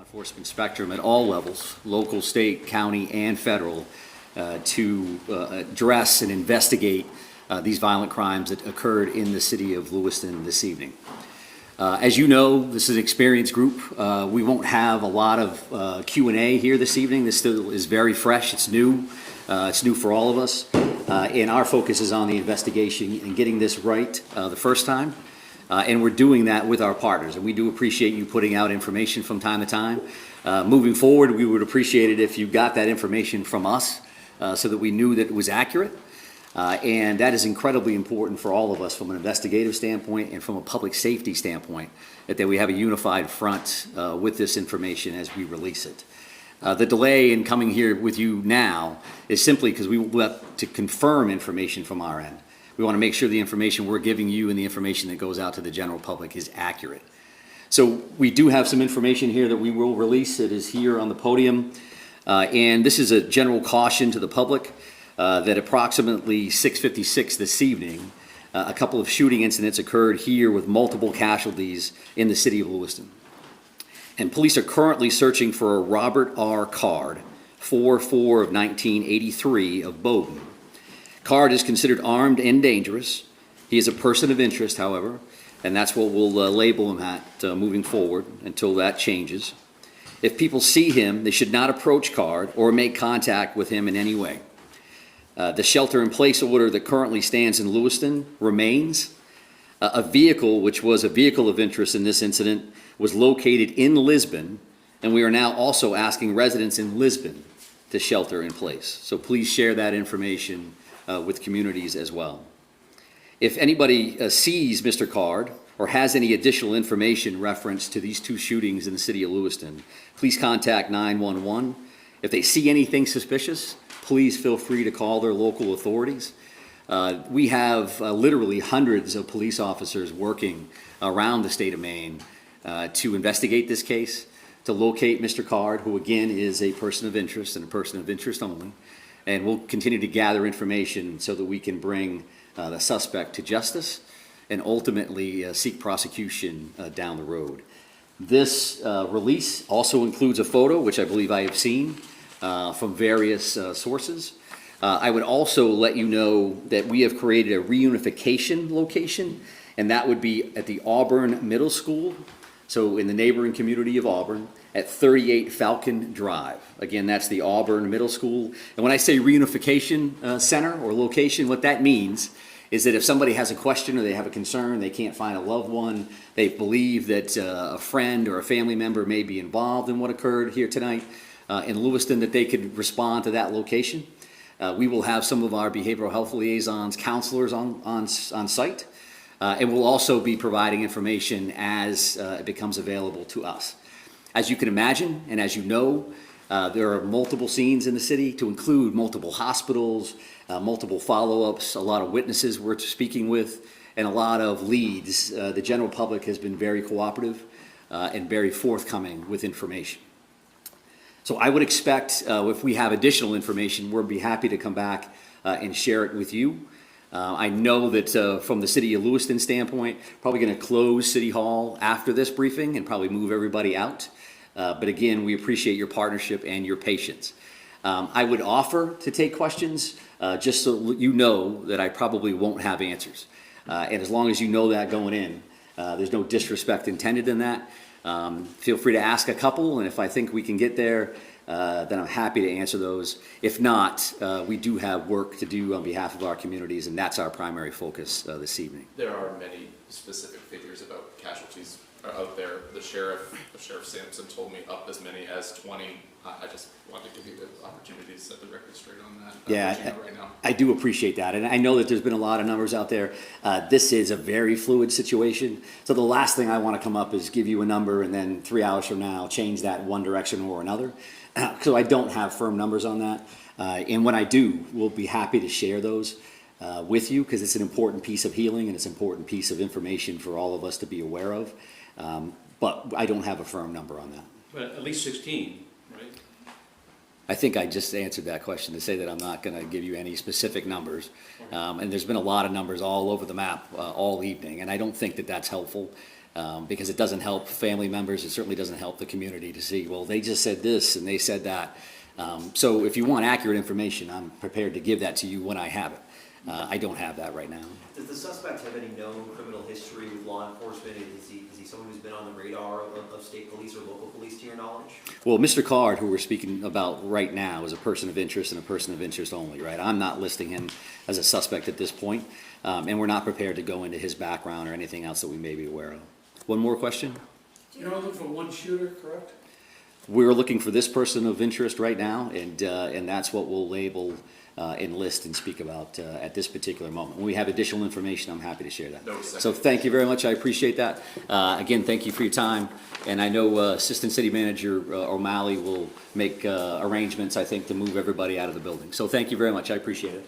enforcement spectrum at all levels, local, state, county, and federal, to address and investigate these violent crimes that occurred in the city of Lewiston this evening. As you know, this is an experienced group. We won't have a lot of Q&A here this evening. This still is very fresh. It's new. It's new for all of us. And our focus is on the investigation and getting this right the first time. And we're doing that with our partners. And we do appreciate you putting out information from time to time. Moving forward, we would appreciate it if you got that information from us so that we knew that it was accurate. And that is incredibly important for all of us from an investigative standpoint and from a public safety standpoint, that we have a unified front with this information as we release it. The delay in coming here with you now is simply because we want to confirm information from our end. We want to make sure the information we're giving you and the information that goes out to the general public is accurate. So we do have some information here that we will release. It is here on the podium. And this is a general caution to the public that approximately 6:56 this evening, a couple of shooting incidents occurred here with multiple casualties in the city of Lewiston. And police are currently searching for a Robert R. Card, 4/4 of 1983 of Bowdoin. Card is considered armed and dangerous. He is a person of interest, however, and that's what we'll label him at moving forward until that changes. If people see him, they should not approach Card or make contact with him in any way. The shelter-in-place order that currently stands in Lewiston remains. A vehicle, which was a vehicle of interest in this incident, was located in Lisbon, and we are now also asking residents in Lisbon to shelter in place. So please share that information with communities as well. If anybody sees Mr. Card or has any additional information reference to these two shootings in the city of Lewiston, please contact 911. If they see anything suspicious, please feel free to call their local authorities. We have literally hundreds of police officers working around the state of Maine to investigate this case, to locate Mr. Card, who again is a person of interest and a person of interest only. And we'll continue to gather information so that we can bring the suspect to justice and ultimately seek prosecution down the road. This release also includes a photo, which I believe I have seen from various sources. I would also let you know that we have created a reunification location, and that would be at the Auburn Middle School, so in the neighboring community of Auburn, at 38 Falcon Drive. Again, that's the Auburn Middle School. And when I say reunification center or location, what that means is that if somebody has a question or they have a concern, they can't find a loved one, they believe that a friend or a family member may be involved in what occurred here tonight in Lewiston, that they could respond to that location. We will have some of our behavioral health liaisons, counselors on site, and we'll also be providing information as it becomes available to us. As you can imagine, and as you know, there are multiple scenes in the city, to include multiple hospitals, multiple follow-ups, a lot of witnesses we're speaking with, and a lot of leads. The general public has been very cooperative and very forthcoming with information. So I would expect if we have additional information, we'll be happy to come back and share it with you. I know that from the city of Lewiston standpoint, probably going to close City Hall after this briefing and probably move everybody out. But again, we appreciate your partnership and your patience. I would offer to take questions just so you know that I probably won't have answers. And as long as you know that going in, there's no disrespect intended in that. Feel free to ask a couple, and if I think we can get there, then I'm happy to answer those. If not, we do have work to do on behalf of our communities, and that's our primary focus this evening. There are many specific figures about casualties out there. The sheriff Sampson, told me up as many as 20. I just wanted to give you the opportunity to set the record straight on that. Yeah, right now. I do appreciate that, and I know that there's been a lot of numbers out there. This is a very fluid situation, so the last thing I want to come up is give you a number and then 3 hours from now change that one direction or another. So I don't have firm numbers on that, and when I do, we'll be happy to share those with you, because it's an important piece of healing and it's an important piece of information for all of us to be aware of. But I don't have a firm number on that. But at least 16, right? I think I just answered that question to say that I'm not going to give you any specific numbers. And there's been a lot of numbers all over the map all evening, and I don't think that that's helpful. because it doesn't help family members, it certainly doesn't help the community to see, well, they just said this and they said that. So if you want accurate information, I'm prepared to give that to you when I have it. I don't have that right now. Does the suspect have any known criminal history with law enforcement? Is he someone who's been on the radar of state police or local police, to your knowledge? Well, Mr. Card, who we're speaking about right now, is a person of interest and a person of interest only, right? I'm not listing him as a suspect at this point, and we're not prepared to go into his background or anything else that we may be aware of. One more question? You're only looking for one shooter, correct? We're looking for this person of interest right now, and that's what we'll label enlist and speak about at this particular moment. When we have additional information, I'm happy to share that. No second. So thank you very much. I appreciate that. Again, thank you for your time. And I know Assistant City Manager O'Malley will make arrangements, I think, to move everybody out of the building. So thank you very much. I appreciate it.